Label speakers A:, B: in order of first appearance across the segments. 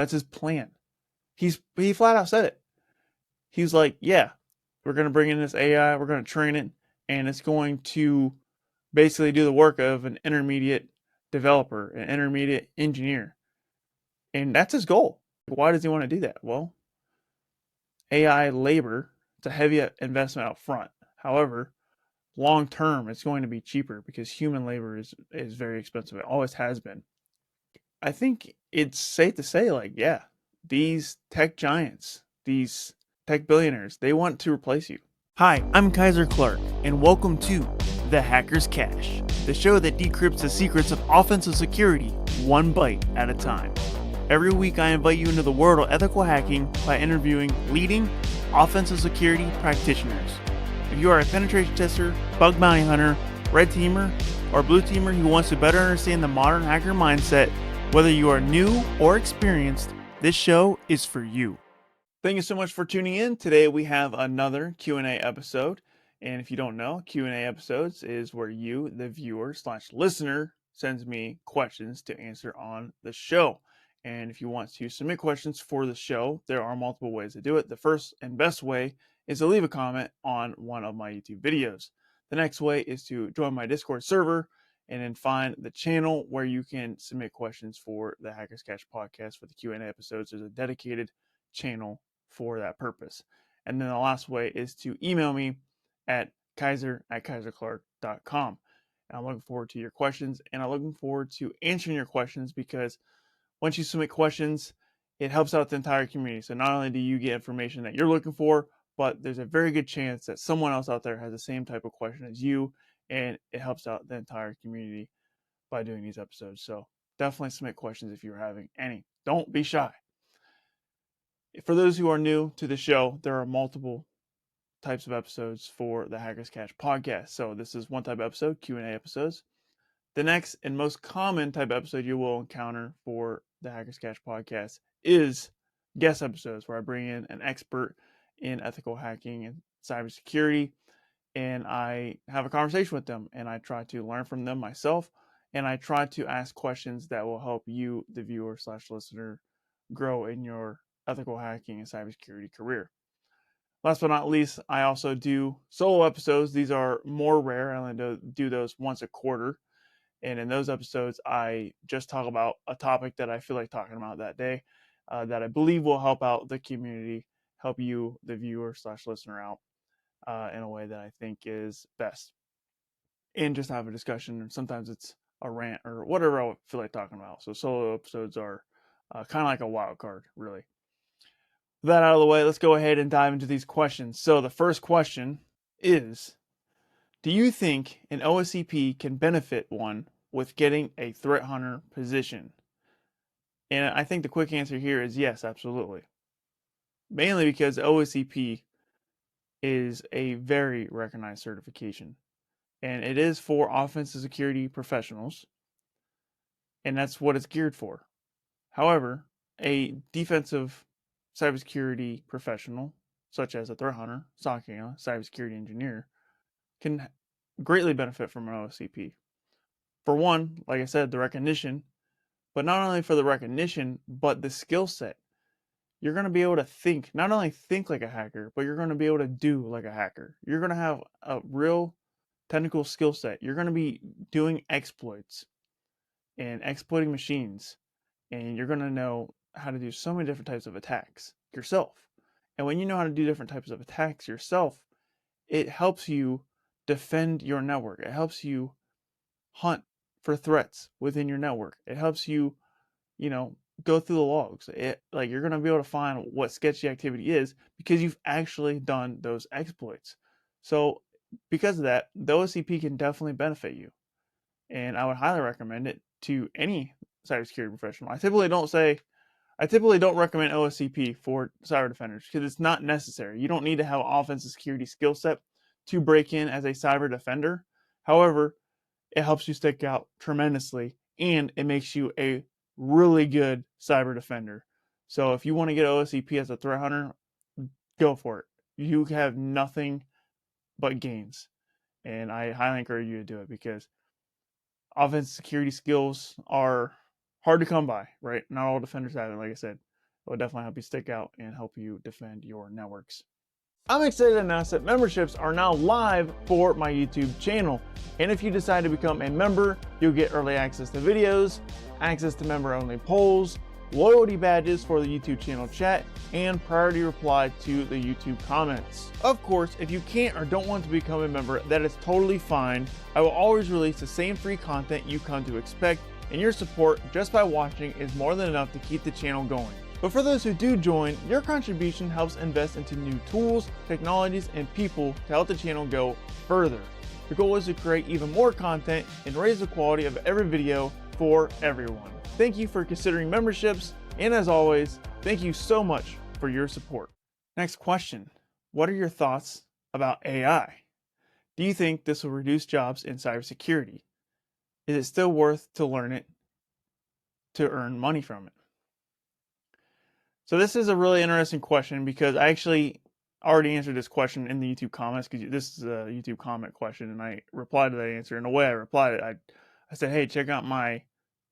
A: That's his plan. He flat out said it. He was like, yeah, we're going to bring in this AI, we're going to train it, and it's going to basically do the work of an intermediate developer, an intermediate engineer. And that's his goal. Why does he want to do that? Well, AI labor, it's a heavy investment out front. However, long term, it's going to be cheaper because human labor is very expensive. It always has been. I think it's safe to say, like, yeah, these tech giants, these tech billionaires, they want to replace you. Hi, I'm Kyser Clark, and welcome to The Hacker's Cache, the show that decrypts the secrets of offensive security one bite at a time. Every week, I invite you into the world of ethical hacking by interviewing leading offensive security practitioners. If you are a penetration tester, bug bounty hunter, red teamer, or blue teamer who wants to better understand the modern hacker mindset, whether you are new or experienced, this show is for you. Thank you so much for tuning in. Today we have another Q&A episode. And if you don't know, Q&A episodes is where you, the viewer/listener, sends me questions to answer on the show. And if you want to submit questions for the show, there are multiple ways to do it. The first and best way is to leave a comment on one of my YouTube videos. The next way is to join my Discord server and then find the channel where you can submit questions for the Hackers Cache podcast for the Q&A episodes. There's a dedicated channel for that purpose. And then the last way is to email me at kyser@kyserclark.com. And I'm looking forward to your questions, and I'm looking forward to answering your questions because once you submit questions, it helps out the entire community. So not only do you get information that you're looking for, but there's a very good chance that someone else out there has the same type of question as you, and it helps out the entire community by doing these episodes. So definitely submit questions if you're having any. Don't be shy. For those who are new to the show, there are multiple types of episodes for the Hackers Cache podcast. So this is one type of episode, Q&A episodes. The next and most common type of episode you will encounter for the Hackers Cache podcast is guest episodes where I bring in an expert in ethical hacking and cybersecurity, and I have a conversation with them, and I try to learn from them myself, and I try to ask questions that will help you, the viewer/listener, grow in your ethical hacking and cybersecurity career. Last but not least, I also do solo episodes. These are more rare. I only do those once a quarter. And in those episodes, I just talk about a topic that I feel like talking about that day that I believe will help out the community, help you, the viewer/listener, out in a way that I think is best. And just have a discussion. And sometimes it's a rant or whatever I feel like talking about. So solo episodes are kind of like a wild card, really. With that out of the way, let's go ahead and dive into these questions. So the first question is, do you think an OSCP can benefit one with getting a threat hunter position? And I think the quick answer here is yes, absolutely. Mainly because OSCP is a very recognized certification. And it is for offensive security professionals. And that's what it's geared for. However, a defensive cybersecurity professional, such as a threat hunter, SOC analyst, cybersecurity engineer, can greatly benefit from an OSCP. For one, like I said, the recognition, but not only for the recognition, but the skill set. You're going to be able to think, not only think like a hacker, but you're going to be able to do like a hacker. You're going to have a real technical skill set. You're going to be doing exploits and exploiting machines, and you're going to know how to do so many different types of attacks yourself. And when you know how to do different types of attacks yourself, it helps you defend your network. It helps you hunt for threats within your network. It helps you, go through the logs. Like you're going to be able to find what sketchy activity is because you've actually done those exploits. So because of that, the OSCP can definitely benefit you. And I would highly recommend it to any cybersecurity professional. I typically don't recommend OSCP for cyber defenders because it's not necessary. You don't need to have an offensive security skill set to break in as a cyber defender. However, it helps you stick out tremendously and it makes you a really good cyber defender. So if you want to get OSCP as a threat hunter, go for it. You have nothing but gains. And I highly encourage you to do it because offensive security skills are hard to come by, right? Not all defenders have it, like I said. will definitely help you stick out and help you defend your networks. I'm excited to announce that memberships are now live for my YouTube channel. And if you decide to become a member, you'll get early access to videos, access to member-only polls, loyalty badges for the YouTube channel chat, and priority reply to the YouTube comments. Of course, if you can't or don't want to become a member, that is totally fine. I will always release the same free content you come to expect, and your support just by watching is more than enough to keep the channel going. But for those who do join, your contribution helps invest into new tools, technologies, and people to help the channel go further. The goal is to create even more content and raise the quality of every video for everyone. Thank you for considering memberships, and as always, thank you so much for your support. Next question. What are your thoughts about AI? Do you think this will reduce jobs in cybersecurity? Is it still worth to learn it to earn money from it? So this is a really interesting question because I actually already answered this question in the YouTube comments, because this is a YouTube comment question and I replied to that answer. In a way I replied it, I said, hey, check out my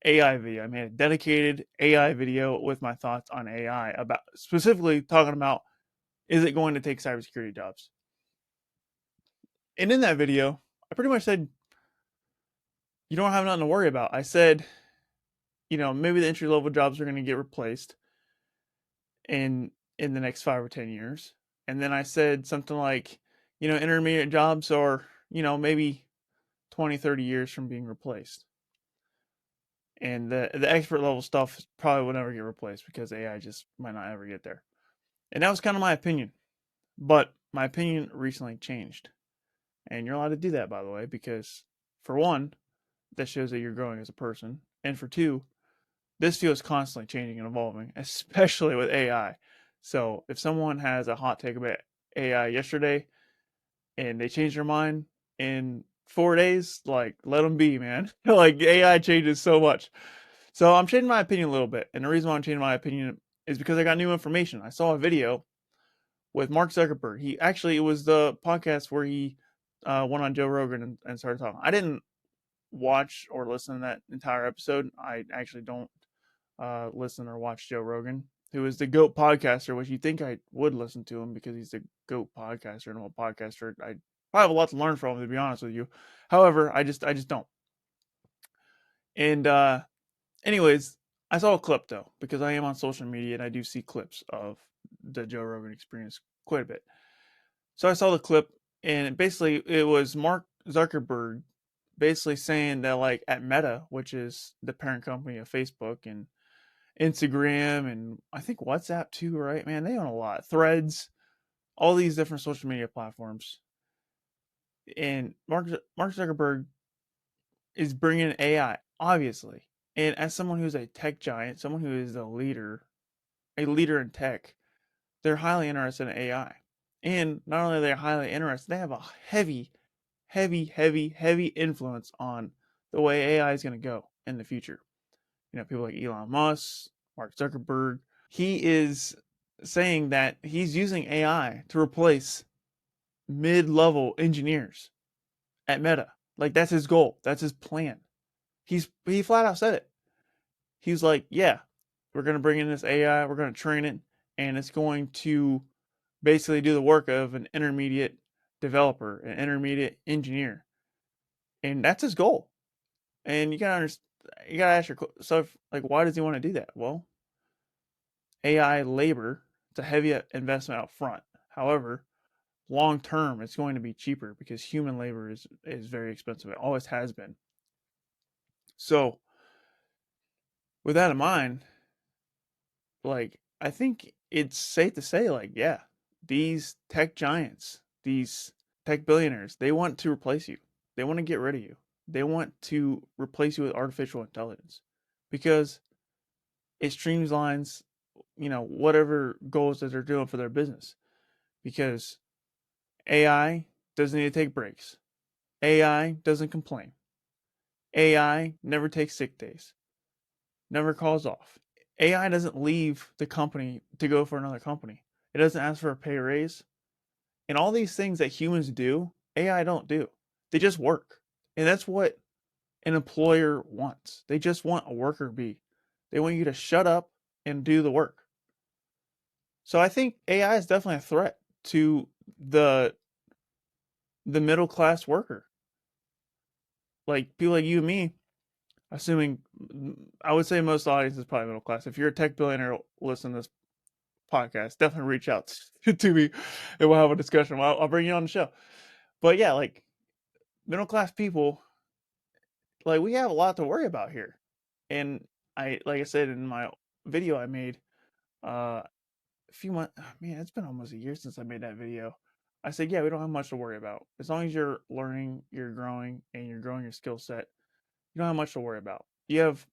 A: AI video. I made a dedicated AI video with my thoughts on AI, about specifically talking about, is it going to take cybersecurity jobs? And in that video, I pretty much said, you don't have nothing to worry about. I said, maybe the entry level jobs are going to get replaced in the next 5 or 10 years. And then I said something like, intermediate jobs are, maybe 20, 30 years from being replaced. And the expert level stuff probably will never get replaced because AI just might not ever get there. And that was kind of my opinion. But my opinion recently changed. And you're allowed to do that, by the way, because for one, that shows that you're growing as a person. And for two, this field is constantly changing and evolving, especially with AI. So if someone has a hot take about AI yesterday and they change their mind in 4 days, like, let them be, man. Like, AI changes so much. So I'm changing my opinion a little bit. And the reason why I'm changing my opinion is because I got new information. I saw a video with Mark Zuckerberg. It was the podcast where he went on Joe Rogan and started talking. I didn't watch or listen to that entire episode. I actually don't listen or watch Joe Rogan, who is the GOAT podcaster, which you think I would listen to him because he's the GOAT podcaster and I'm a podcaster. I probably have a lot to learn from him, to be honest with you. However, I just don't. And anyways, I saw a clip though, because I am on social media and I do see clips of the Joe Rogan experience quite a bit. So I saw the clip, and basically it was Mark Zuckerberg basically saying that, like, at Meta, which is the parent company of Facebook and Instagram, and I think WhatsApp too, right? Man, they own a lot. Threads, all these different social media platforms. And Mark Zuckerberg is bringing AI, obviously. And as someone who's a tech giant, someone who is a leader in tech, they're highly interested in AI. And not only are they highly interested, they have a heavy, heavy, heavy, heavy influence on the way AI is going to go in the future. People like Elon Musk, Mark Zuckerberg. He is saying that he's using AI to replace mid-level engineers at Meta. Like, that's his goal. That's his plan. He flat out said it. He's like, yeah, we're going to bring in this AI, we're going to train it, and it's going to basically do the work of an intermediate developer, an intermediate engineer. And that's his goal. And you gotta ask yourself, like, why does he want to do that? Well, AI labor, it's a heavy investment out front. However, long term, it's going to be cheaper because human labor is very expensive. It always has been. So, with that in mind, like, I think it's safe to say, like, yeah, these tech giants, these tech billionaires, they want to replace you. They want to get rid of you. They want to replace you with artificial intelligence because it streamlines, whatever goals that they're doing for their business. Because AI doesn't need to take breaks. AI doesn't complain. AI never takes sick days, never calls off. AI doesn't leave the company to go for another company. It doesn't ask for a pay raise. And all these things that humans do, AI don't do. They just work. And that's what an employer wants. They just want a worker bee. They want you to shut up and do the work. So I think AI is definitely a threat to the the middle class worker, like people like you and me. Assuming, I would say most audience is probably middle class. If you're a tech billionaire listening to this podcast, definitely reach out to me, and we'll have a discussion. I'll bring you on the show. But yeah, like middle class people, like we have a lot to worry about here. And like I said in my video I made a few months, man, it's been almost a year since I made that video. I said, yeah, we don't have much to worry about. As long as you're learning, you're growing, and you're growing your skill set, you don't have much to worry about. You have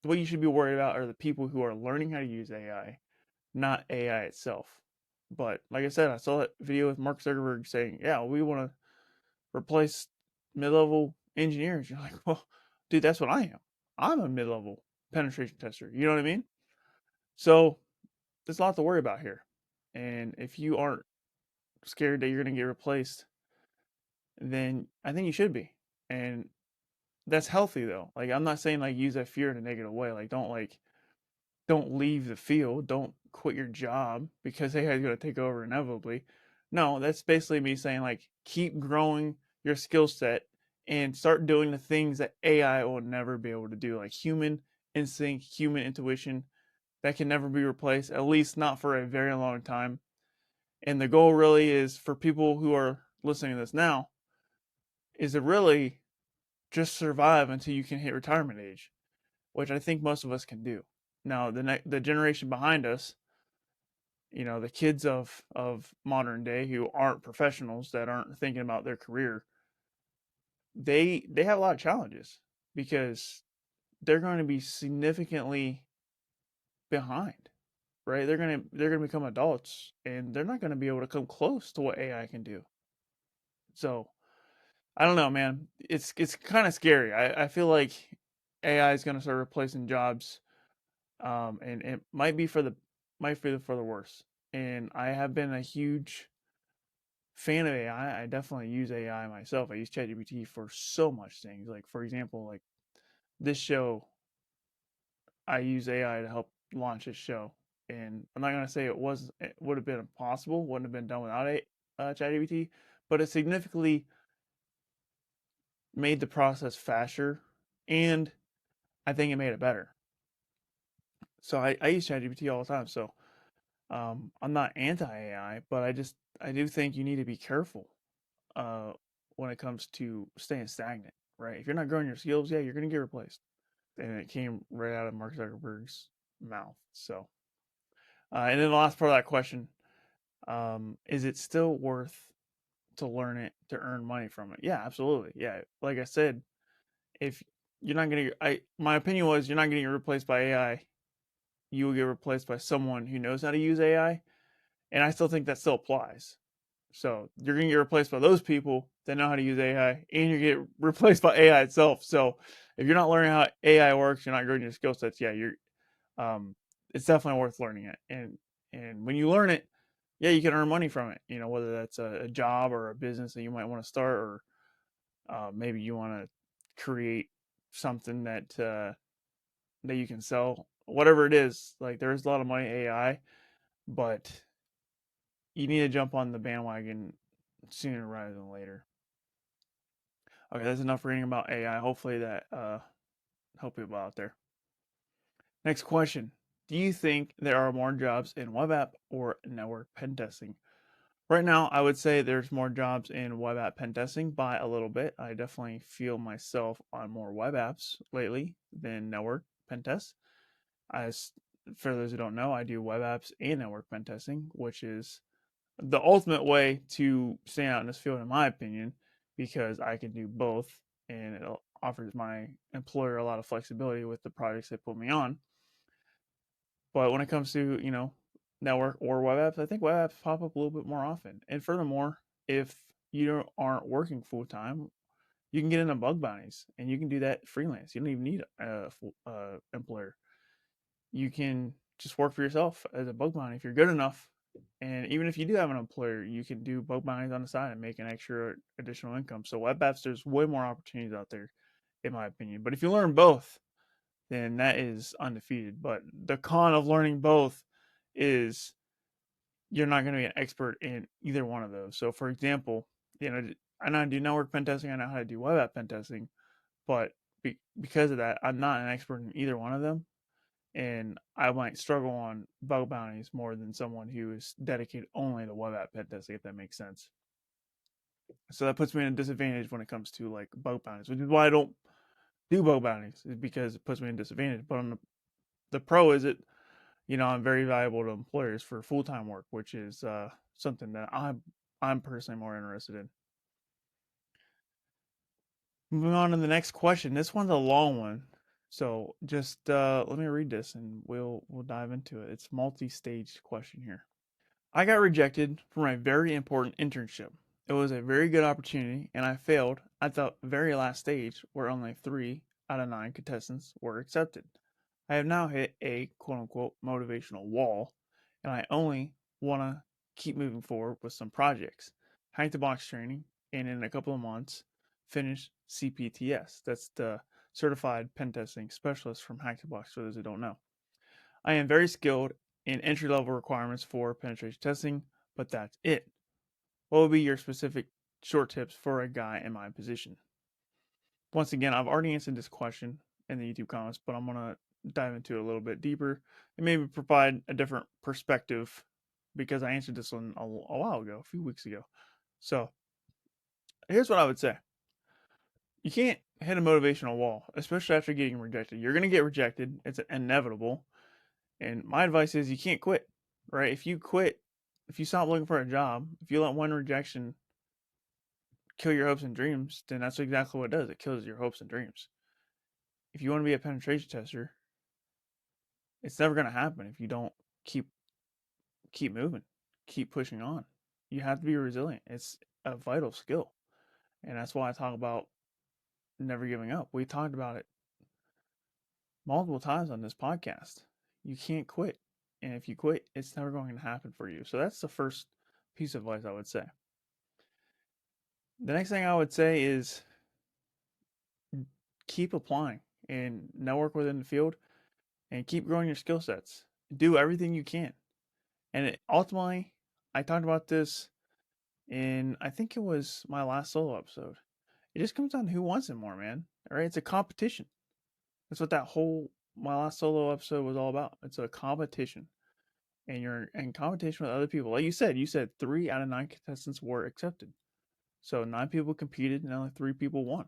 A: what you should be worried about are the people who are learning how to use AI, not AI itself. But like I said, I saw that video with Mark Zuckerberg saying, yeah, we want to replace mid-level engineers. You're like, well, dude, that's what I am. I'm a mid-level penetration tester. You know what I mean? So there's a lot to worry about here. And if you aren't scared that you're going to get replaced, then I think you should be. And that's healthy though. Like I'm not saying like use that fear in a negative way. Like don't leave the field, don't quit your job because AI is going to take over inevitably. No, that's basically me saying like keep growing your skill set and start doing the things that AI will never be able to do, like human instinct, human intuition that can never be replaced, at least not for a very long time. And the goal really is for people who are listening to this now is to really just survive until you can hit retirement age, which I think most of us can do. Now, the generation behind us, the kids of modern day who aren't professionals that aren't thinking about their career, they have a lot of challenges because they're going to be significantly behind, right? They're going to become adults and they're not going to be able to come close to what AI can do. So I don't know, man. It's kind of scary. I feel like AI is going to start replacing jobs, and it might be for the worse. And I have been a huge fan of AI. I definitely use AI myself. I use ChatGPT for so much things. Like for example, like this show, I use AI to help launch this show. And I'm not gonna say it would have been impossible, wouldn't have been done without ChatGPT, but it significantly made the process faster, and I think it made it better. So I use ChatGPT all the time. So I'm not anti AI, but I do think you need to be careful uh, when it comes to staying stagnant, right? If you're not growing your skills, yeah, you're gonna get replaced. And it came right out of Mark Zuckerberg's mouth. So, and then the last part of that question, is it still worth to learn it to earn money from it? Yeah, absolutely. Yeah, like I said, if you're not gonna, my opinion was you're not getting replaced by AI. You will get replaced by someone who knows how to use AI, and I still think that still applies. So you're gonna get replaced by those people that know how to use AI, and you get replaced by AI itself. So if you're not learning how AI works, you're not growing your skill sets. Yeah, um, it's definitely worth learning it. And when you learn it, yeah, you can earn money from it. Whether that's a job or a business that you might want to start, or maybe you want to create something that you can sell. Whatever it is, like there's a lot of money in AI, but you need to jump on the bandwagon sooner rather than later. Okay, that's enough reading about AI. Hopefully that help people out there. Next question. Do you think there are more jobs in web app or network pen testing? Right now, I would say there's more jobs in web app pen testing by a little bit. I definitely feel myself on more web apps lately than network pen tests. As for those who don't know, I do web apps and network pen testing, which is the ultimate way to stand out in this field, in my opinion, because I can do both, and it offers my employer a lot of flexibility with the projects they put me on. But when it comes to network or web apps, I think web apps pop up a little bit more often. And furthermore, if you aren't working full time, you can get into bug bounties, and you can do that freelance. You don't even need a full employer. You can just work for yourself as a bug bounty if you're good enough. And even if you do have an employer, you can do bug bounties on the side and make an extra additional income. So web apps, there's way more opportunities out there, in my opinion. But if you learn both, then that is undefeated. But the con of learning both is you're not going to be an expert in either one of those. So, for example, I know how to do network pen testing, I know how to do web app pen testing, but because of that, I'm not an expert in either one of them. And I might struggle on bug bounties more than someone who is dedicated only to web app pen testing, if that makes sense. So that puts me in a disadvantage when it comes to like bug bounties, which is why I don't do bug bounties, is because it puts me in a disadvantage. But on the pro is it, I'm very valuable to employers for full time work, which is something that I'm personally more interested in. Moving on to the next question. This one's a long one, so just let me read this and we'll dive into it. It's a multi-staged question here. I got rejected from a very important internship. It was a very good opportunity, and I failed at the very last stage where only 3 out of 9 contestants were accepted. I have now hit a quote unquote motivational wall, and I only want to keep moving forward with some projects. Hack the box training, and in a couple of months, finish CPTS. That's the Certified Pen Testing Specialist from Hack the Box, for those who don't know. I am very skilled in entry level requirements for penetration testing, but that's it. What would be your specific short tips for a guy in my position? Once again, I've already answered this question in the YouTube comments, but I'm going to dive into it a little bit deeper and maybe provide a different perspective because I answered this one a while ago, a few weeks ago. So here's what I would say. You can't hit a motivational wall, especially after getting rejected. You're going to get rejected. It's inevitable. And my advice is you can't quit, right? If you quit, if you stop looking for a job, if you let one rejection kill your hopes and dreams, then that's exactly what it does. It kills your hopes and dreams. If you want to be a penetration tester, it's never going to happen if you don't keep moving, keep pushing on. You have to be resilient. It's a vital skill. And that's why I talk about never giving up. We talked about it multiple times on this podcast. You can't quit. And if you quit, it's never going to happen for you. So that's the first piece of advice I would say. The next thing I would say is keep applying and network within the field and keep growing your skill sets. Do everything you can. And ultimately, I talked about this in, I think it was my last solo episode. It just comes down to who wants it more, man. All right. It's a competition. That's what that whole, my last solo episode was all about. It's a competition. And you're in competition with other people. Like you said 3 out of 9 contestants were accepted. So 9 people competed and only 3 people won.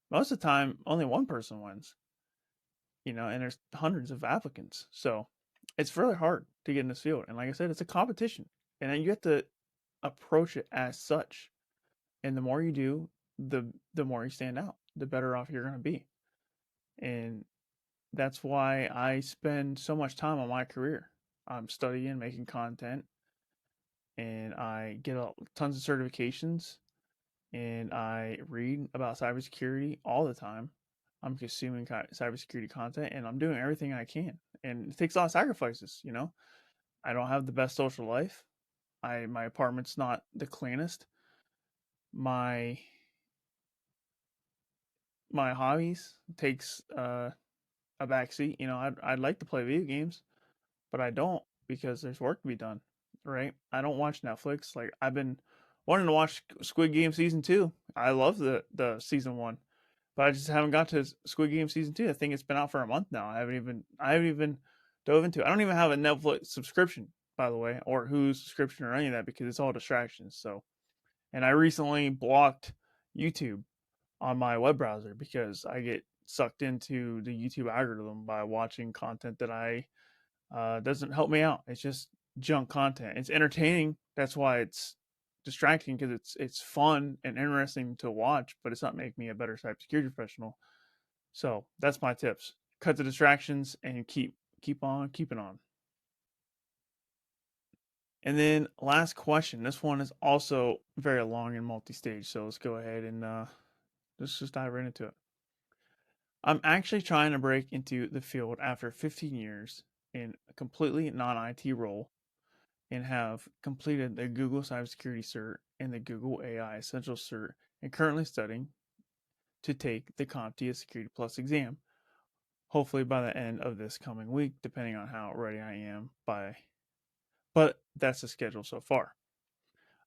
A: Most of the time, only one person wins, and there's hundreds of applicants. So it's really hard to get in this field. And like I said, it's a competition. And then you have to approach it as such. And the more you do, the more you stand out, the better off you're going to be. And that's why I spend so much time on my career. I'm studying, making content, and I get tons of certifications, and I read about cybersecurity all the time. I'm consuming cybersecurity content, and I'm doing everything I can. And it takes a lot of sacrifices. I don't have the best social life. My apartment's not the cleanest. My my hobbies takes a backseat. I'd like to play video games, but I don't because there's work to be done, right? I don't watch Netflix. Like I've been wanting to watch Squid Game season 2. I love the season 1, but I just haven't got to Squid Game season 2. I think it's been out for a month now. I haven't even dove into it. I don't even have a Netflix subscription, by the way, or Hulu subscription or any of that because it's all distractions. So, and I recently blocked YouTube on my web browser because I get sucked into the YouTube algorithm by watching content that I doesn't help me out. It's just junk content. It's entertaining. That's why it's distracting because it's fun and interesting to watch, but it's not making me a better cybersecurity professional. So that's my tips. Cut the distractions and keep on keeping on. And then last question. This one is also very long and multi-stage. So let's go ahead and let's just dive right into it. I'm actually trying to break into the field after 15 years in a completely non-IT role and have completed the Google Cybersecurity Cert and the Google AI Essential Cert and currently studying to take the CompTIA Security Plus exam, hopefully by the end of this coming week, depending on how ready I am by. But that's the schedule so far.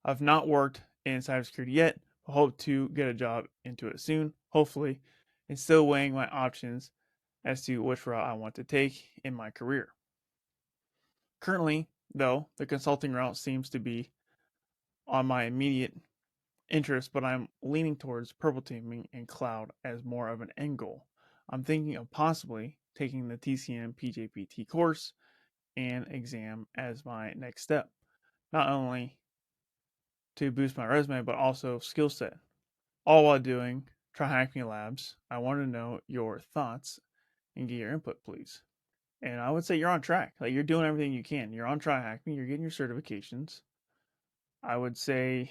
A: I've not worked in cybersecurity yet, but hope to get a job into it soon, hopefully, and still weighing my options as to which route I want to take in my career. Currently, though, the consulting route seems to be on my immediate interest, but I'm leaning towards purple teaming and cloud as more of an end goal. I'm thinking of possibly taking the TCM PJPT course and exam as my next step, not only to boost my resume, but also skill set. All while doing Try Hack Me Labs. I want to know your thoughts and get your input, please. And I would say you're on track. Like, you're doing everything you can. You're on Try Hack Me. You're getting your certifications. I would say,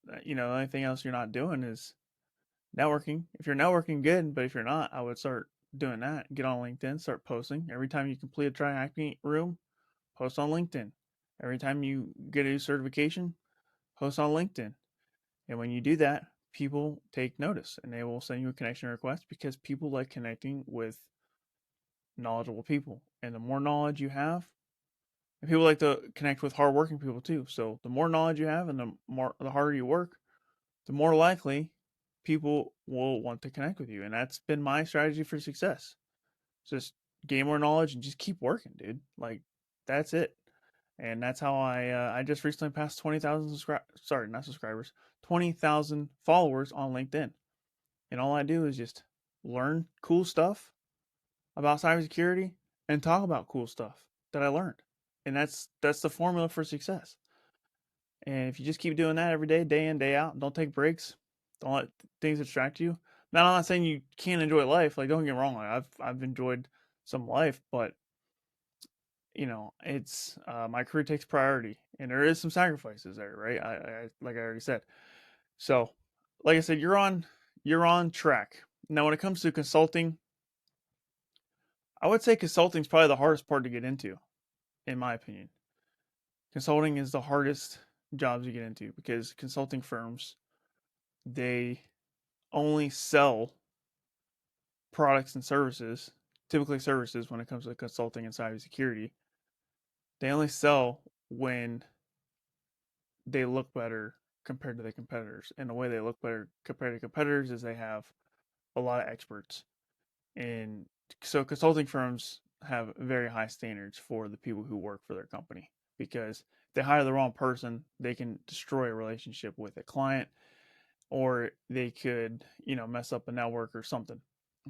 A: the only thing else you're not doing is networking. If you're networking, good. But if you're not, I would start doing that. Get on LinkedIn. Start posting. Every time you complete a Try Hack Me room, post on LinkedIn. Every time you get a certification, post on LinkedIn. And when you do that, people take notice and they will send you a connection request because people like connecting with knowledgeable people. And the more knowledge you have, and people like to connect with hardworking people too. So the more knowledge you have and the harder you work, the more likely people will want to connect with you. And that's been my strategy for success. Just gain more knowledge and just keep working, dude. Like, that's it. And that's how I just recently passed 20,000 sorry, not subscribers, 20,000 followers on LinkedIn. And all I do is just learn cool stuff about cybersecurity and talk about cool stuff that I learned. And that's the formula for success. And if you just keep doing that every day, day in, day out, don't take breaks, don't let things distract you. Now, I'm not saying you can't enjoy life. Like, don't get me wrong. Like, I've enjoyed some life, but it's my career takes priority, and there is some sacrifices there, right? I like I already said. So, like I said, you're on track. Now, when it comes to consulting, I would say consulting is probably the hardest part to get into, in my opinion. Consulting is the hardest jobs you get into because consulting firms, they only sell products and services, typically services when it comes to consulting and cybersecurity. They only sell when they look better compared to the competitors. And the way they look better compared to competitors is they have a lot of experts. And so consulting firms have very high standards for the people who work for their company because if they hire the wrong person, they can destroy a relationship with a client, or they could, mess up a network or something.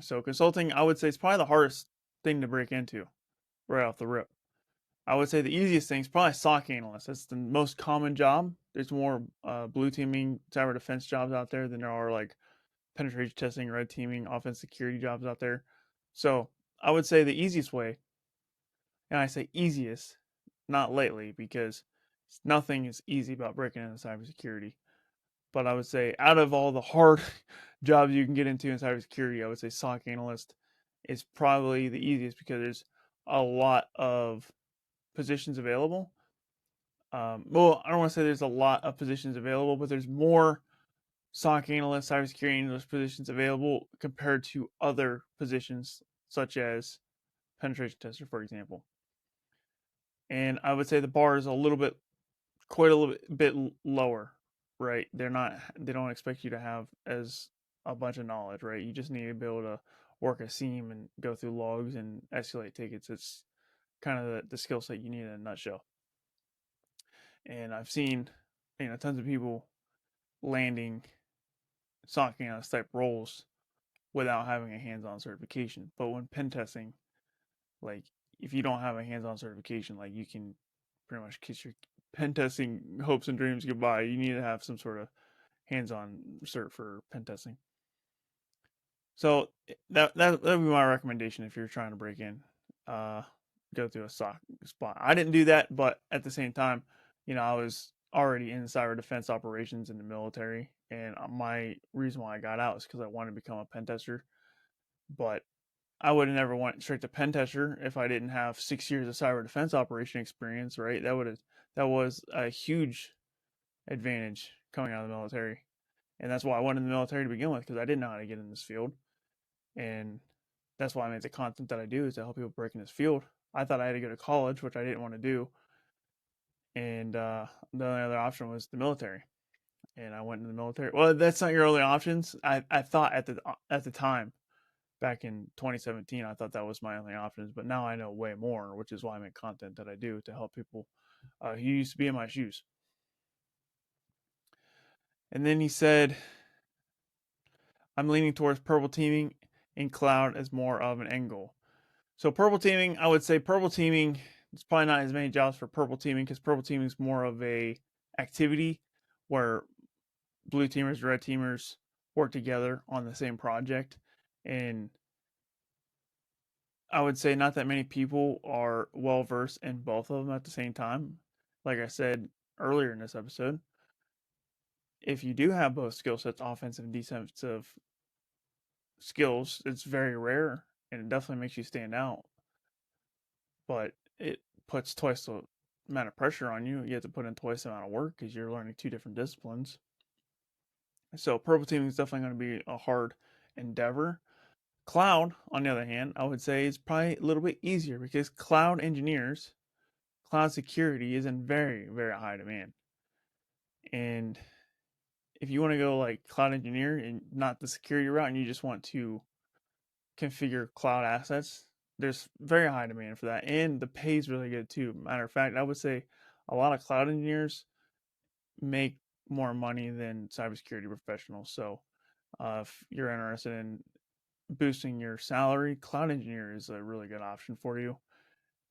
A: So consulting, I would say, is probably the hardest thing to break into right off the rip. I would say the easiest thing is probably SOC analyst. That's the most common job. There's more blue teaming, cyber defense jobs out there than there are like penetration testing, red teaming, offense security jobs out there. So I would say the easiest way, and I say easiest, not lately, because nothing is easy about breaking into cybersecurity. But I would say out of all the hard jobs you can get into in cybersecurity, I would say SOC analyst is probably the easiest because there's a lot of positions available. Well, I don't want to say there's a lot of positions available, but there's more SOC analysts, cybersecurity analyst positions available compared to other positions such as penetration tester, for example. And I would say the bar is quite a little bit lower, right? They don't expect you to have as a bunch of knowledge, right? You just need to be able to work a SIEM and go through logs and escalate tickets. It's kind of the skill set you need in a nutshell. And I've seen, tons of people landing SOC analyst type roles without having a hands-on certification. But when pen testing, like, if you don't have a hands-on certification, like, you can pretty much kiss your pen testing hopes and dreams goodbye. You need to have some sort of hands-on cert for pen testing. So that would be my recommendation if you're trying to break in. Go through a SOC spot. I didn't do that, but at the same time, I was already in cyber defense operations in the military, and my reason why I got out is because I wanted to become a pen tester. But I would have never went straight to pen tester if I didn't have 6 years of cyber defense operation experience, right? That was a huge advantage coming out of the military, and that's why I went in the military to begin with because I didn't know how to get in this field, and that's why I made the content that I do is to help people break in this field. I thought I had to go to college, which I didn't want to do, and the only other option was the military. And I went in the military. Well, that's not your only options. I thought at the time back in 2017, I thought that was my only options, but now I know way more, which is why I make content that I do to help people who used to be in my shoes. And then he said, I'm leaning towards purple teaming in cloud as more of an end goal. So purple teaming, I would say purple teaming. There's probably not as many jobs for purple teaming because purple teaming is more of a activity where blue teamers, red teamers work together on the same project, and I would say not that many people are well versed in both of them at the same time. Like I said earlier in this episode, if you do have both skill sets, offensive and defensive skills, it's very rare and it definitely makes you stand out. But it puts twice the amount of pressure on you. You have to put in twice the amount of work because you're learning two different disciplines. So purple teaming is definitely going to be a hard endeavor. Cloud, on the other hand, I would say is probably a little bit easier because cloud engineers, cloud security is in very, very high demand. And if you want to go like cloud engineer and not the security route and you just want to configure cloud assets, there's very high demand for that. And the pay is really good too. Matter of fact, I would say a lot of cloud engineers make more money than cybersecurity professionals. So if you're interested in boosting your salary, cloud engineer is a really good option for you,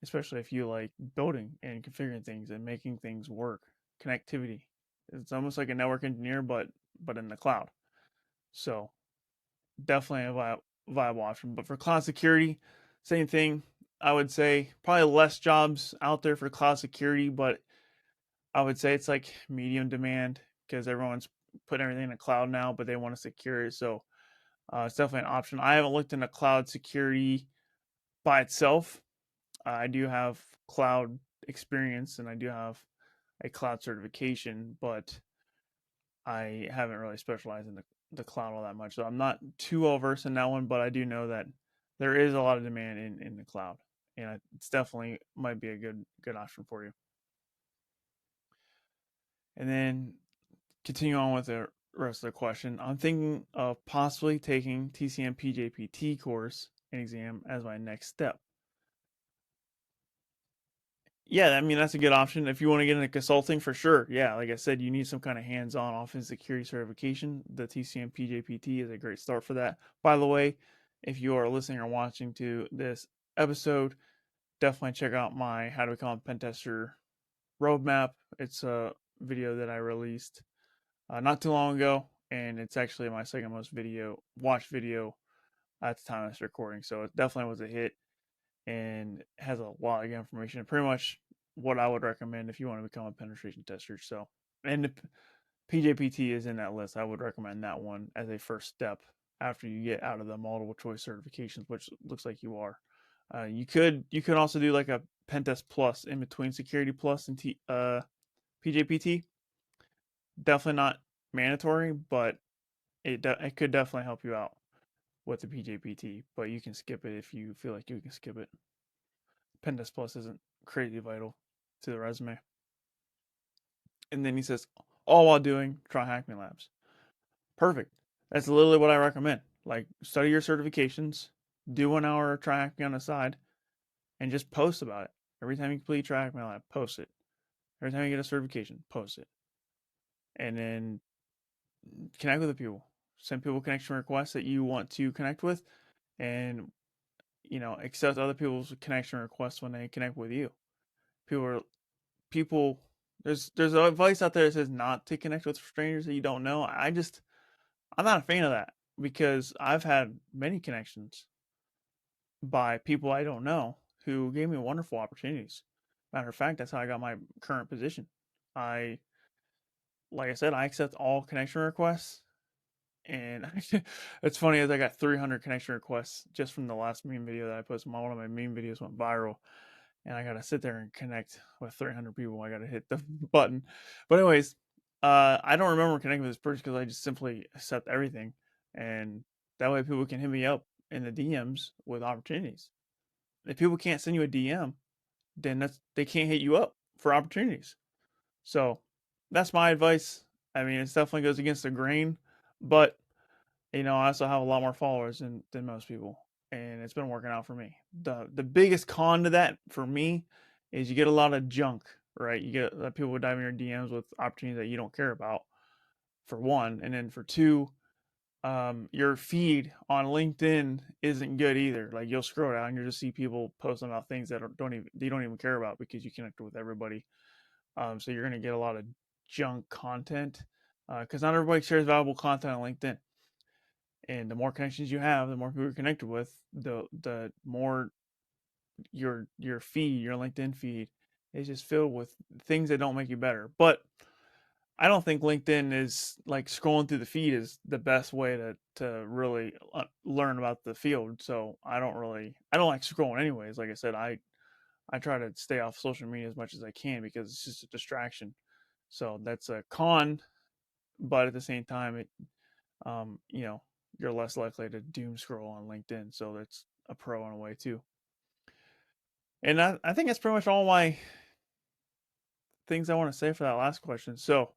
A: especially if you like building and configuring things and making things work. Connectivity. It's almost like a network engineer, but in the cloud. So definitely a viable option. But for cloud security, same thing. I would say probably less jobs out there for cloud security, but I would say it's like medium demand because everyone's putting everything in the cloud now, but they want to secure it. So it's definitely an option. I haven't looked into cloud security by itself. I do have cloud experience and I do have a cloud certification, but I haven't really specialized in the cloud all that much. So I'm not too well versed in that one, but I do know that there is a lot of demand in the cloud. And it's definitely might be a good option for you. And then continue on with the rest of the question. I'm thinking of possibly taking TCM PJPT course and exam as my next step. Yeah, I mean that's a good option if you want to get into consulting for sure. Yeah, like I said, you need some kind of hands-on offense security certification. The TCM PJPT is a great start for that. By the way, if you are listening or watching to this episode, definitely check out my How to Become a Pentester roadmap. It's a video that I released not too long ago, and it's actually my second most watched video at the time of this recording. So it definitely was a hit and has a lot of information. Pretty much what I would recommend if you want to become a penetration tester. So, and the PJPT is in that list. I would recommend that one as a first step after you get out of the multiple choice certifications, which looks like you are. You could also do like a Pentest Plus in between Security Plus and PJPT. Definitely not mandatory, but it could definitely help you out with the PJPT. But you can skip it if you feel like you can skip it. Pentest Plus isn't crazy vital to the resume. And then he says, all while doing try hack me labs. Perfect. That's literally what I recommend. Like study your certifications, do 1 hour try hack me on the side, and just post about it. Every time you complete try hack me lab, post it. Every time you get a certification, post it. And then connect with the people. Send people connection requests that you want to connect with, and accept other people's connection requests when they connect with you. People are people there's advice out there that says not to connect with strangers that you don't know. I'm not a fan of that because I've had many connections by people I don't know who gave me wonderful opportunities. Matter of fact, that's how I got my current position. I like I said, I accept all connection requests, and it's funny as I got 300 connection requests just from the last meme video that I posted. One of my meme videos went viral, and I gotta sit there and connect with 300 people. I gotta hit the button. But anyways, I don't remember connecting with this person because I just simply accept everything, and that way people can hit me up in the DMs with opportunities. If people can't send you a DM, then they can't hit you up for opportunities. So that's my advice. I mean, it definitely goes against the grain, but I also have a lot more followers than most people, and it's been working out for me. The biggest con to that for me is you get a lot of junk, right? You get people diving your DMs with opportunities that you don't care about, for one, and then for two, your feed on LinkedIn isn't good either. Like you'll scroll down, and you'll just see people posting about things that you don't even care about because you connect with everybody. So you're gonna get a lot of junk content because not everybody shares valuable content on LinkedIn. And the more connections you have, the more people you're connected with, the more your feed, your LinkedIn feed, is just filled with things that don't make you better. But I don't think LinkedIn is like scrolling through the feed is the best way to really learn about the field. So I don't like scrolling anyways. Like I said, I try to stay off social media as much as I can because it's just a distraction. So that's a con, but at the same time, it um, you know, you're less likely to doom scroll on LinkedIn. So that's a pro in a way too. And I think that's pretty much all my things I want to say for that last question. So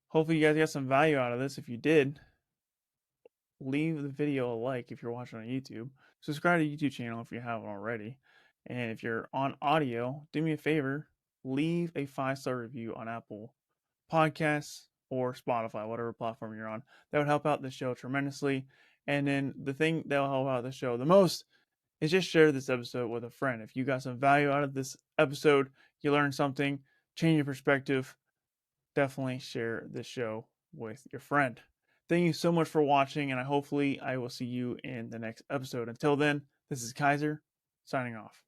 A: hopefully you guys got some value out of this. If you did, leave the video a like if you're watching on YouTube. Subscribe to the YouTube channel if you haven't already. And if you're on audio, do me a favor, leave a 5-star review on Apple Podcasts or Spotify, whatever platform you're on. That would help out the show tremendously. And then the thing that will help out the show the most is just share this episode with a friend. If you got some value out of this episode, you learned something, change your perspective, definitely share this show with your friend. Thank you so much for watching, and hopefully I will see you in the next episode. Until then, this is Kyser, signing off.